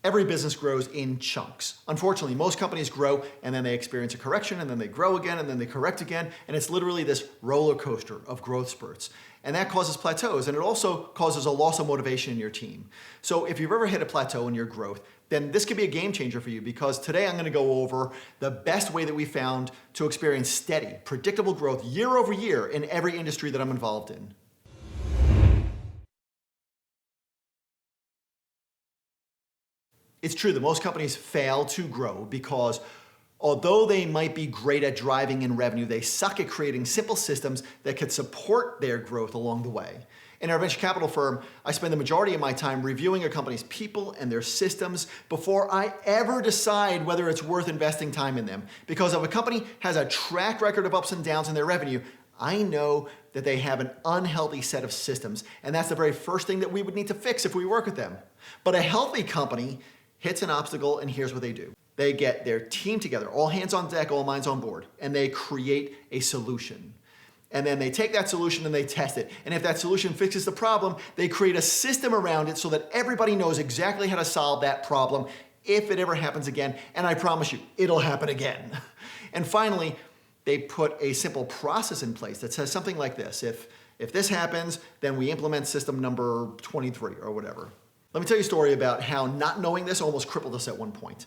Every business grows in chunks. Unfortunately, most companies grow and then they experience a correction and then they grow again and then they correct again. And it's literally this roller coaster of growth spurts. And that causes plateaus, and it also causes a loss of motivation in your team. So if you've ever hit a plateau in your growth, then this could be a game changer for you, because today I'm going to go over the best way that we found to experience steady, predictable growth year over year in every industry that I'm involved in. It's true that most companies fail to grow because although they might be great at driving in revenue, they suck at creating simple systems that could support their growth along the way. In our venture capital firm, I spend the majority of my time reviewing a company's people and their systems before I ever decide whether it's worth investing time in them. Because if a company has a track record of ups and downs in their revenue, I know that they have an unhealthy set of systems, and that's the very first thing that we would need to fix if we work with them. But a healthy company hits an obstacle, and here's what they do. They get their team together, all hands on deck, all minds on board, and they create a solution. And then they take that solution and they test it. And if that solution fixes the problem, they create a system around it so that everybody knows exactly how to solve that problem if it ever happens again. And I promise you, it'll happen again. And finally, they put a simple process in place that says something like this. If this happens, then we implement system number 23 or whatever. Let me tell you a story about how not knowing this almost crippled us at one point.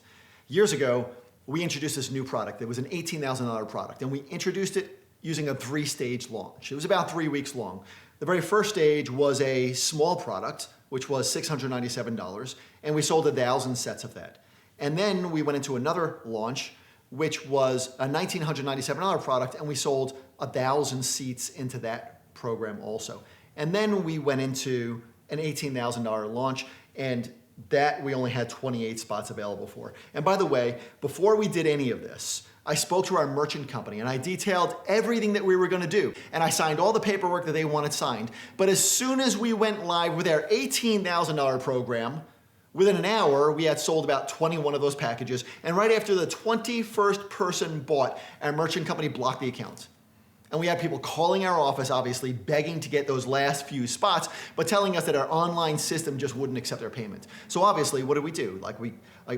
Years ago, we introduced this new product. It was an $18,000 product, and we introduced it using a 3-stage launch. It was about 3 weeks long. The very first stage was a small product, which was $697, and we sold 1,000 sets of that. And then we went into another launch, which was a $1,997 product, and we sold 1,000 seats into that program also. And then we went into an $18,000 launch, and that we only had 28 spots available for. And by the way, before we did any of this, I spoke to our merchant company and I detailed everything that we were gonna do. And I signed all the paperwork that they wanted signed. But as soon as we went live with our $18,000 program, within an hour, we had sold about 21 of those packages. And right after the 21st person bought, our merchant company blocked the account. And we had people calling our office, obviously, begging to get those last few spots, but telling us that our online system just wouldn't accept their payment. So obviously, what did we do?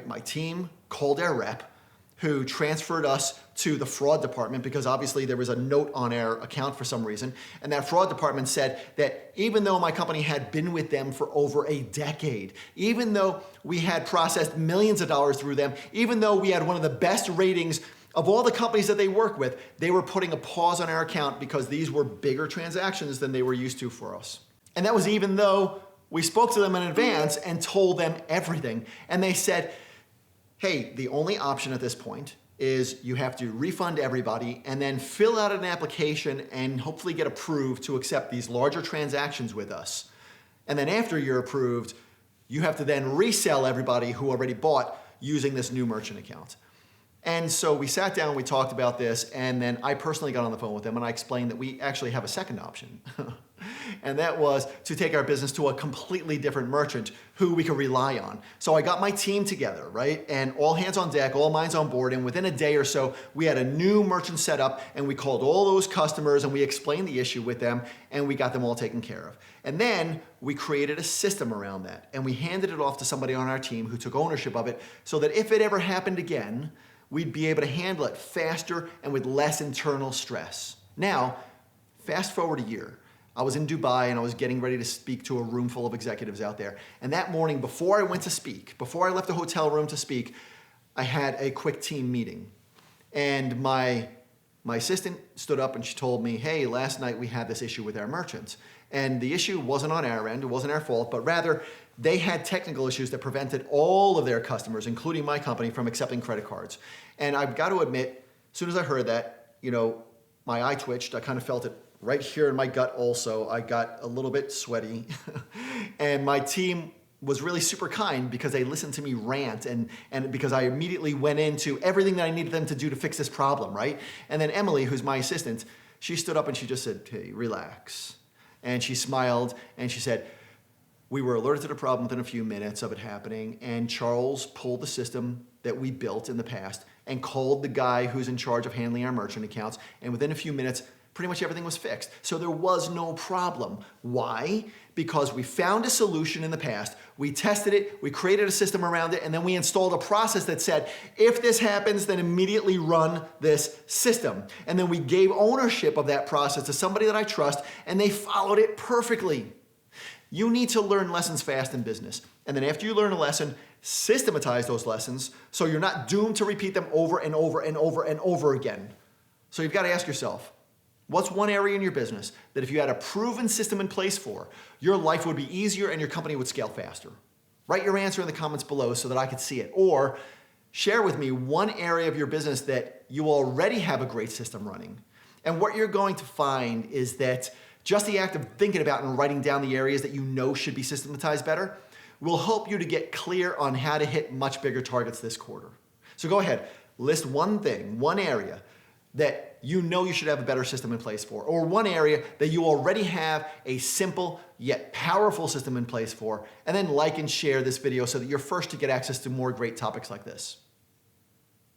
My team called our rep, who transferred us to the fraud department, because obviously there was a note on our account for some reason. And that fraud department said that even though my company had been with them for over a decade, even though we had processed millions of dollars through them, even though we had one of the best ratings of all the companies that they work with, they were putting a pause on our account because these were bigger transactions than they were used to for us. And that was even though we spoke to them in advance and told them everything. And they said, hey, the only option at this point is you have to refund everybody and then fill out an application and hopefully get approved to accept these larger transactions with us. And then after you're approved, you have to then resell everybody who already bought using this new merchant account. And so we sat down, we talked about this, and then I personally got on the phone with them and I explained that we actually have a second option. And that was to take our business to a completely different merchant who we could rely on. So I got my team together, right? And all hands on deck, all minds on board. And within a day or so, we had a new merchant set up and we called all those customers and we explained the issue with them and we got them all taken care of. And then we created a system around that and we handed it off to somebody on our team who took ownership of it so that if it ever happened again, we'd be able to handle it faster and with less internal stress. Now, fast forward a year. I was in Dubai and I was getting ready to speak to a room full of executives out there. And that morning, before I went to speak, before I left the hotel room to speak, I had a quick team meeting. And my assistant stood up and she told me, hey, last night we had this issue with our merchants. And the issue wasn't on our end, it wasn't our fault, but rather they had technical issues that prevented all of their customers, including my company, from accepting credit cards. And I've got to admit, as soon as I heard that, my eye twitched. I kind of felt it right here in my gut also. I got a little bit sweaty. And my team was really super kind because they listened to me rant and because I immediately went into everything that I needed them to do to fix this problem, right? And then Emily, who's my assistant, she stood up and she just said, hey, relax. And she smiled and she said, we were alerted to the problem within a few minutes of it happening, and Charles pulled the system that we built in the past and called the guy who's in charge of handling our merchant accounts, and within a few minutes, pretty much everything was fixed. So there was no problem. Why? Because we found a solution in the past, we tested it, we created a system around it, and then we installed a process that said, if this happens, then immediately run this system. And then we gave ownership of that process to somebody that I trust, and they followed it perfectly. You need to learn lessons fast in business. And then after you learn a lesson, systematize those lessons so you're not doomed to repeat them over and over and over and over again. So you've got to ask yourself, what's one area in your business that if you had a proven system in place for, your life would be easier and your company would scale faster? Write your answer in the comments below so that I could see it. Or share with me one area of your business that you already have a great system running. And what you're going to find is that just the act of thinking about and writing down the areas that you know should be systematized better will help you to get clear on how to hit much bigger targets this quarter. So go ahead, list one thing, one area that you know you should have a better system in place for, or one area that you already have a simple yet powerful system in place for, and then like and share this video so that you're first to get access to more great topics like this.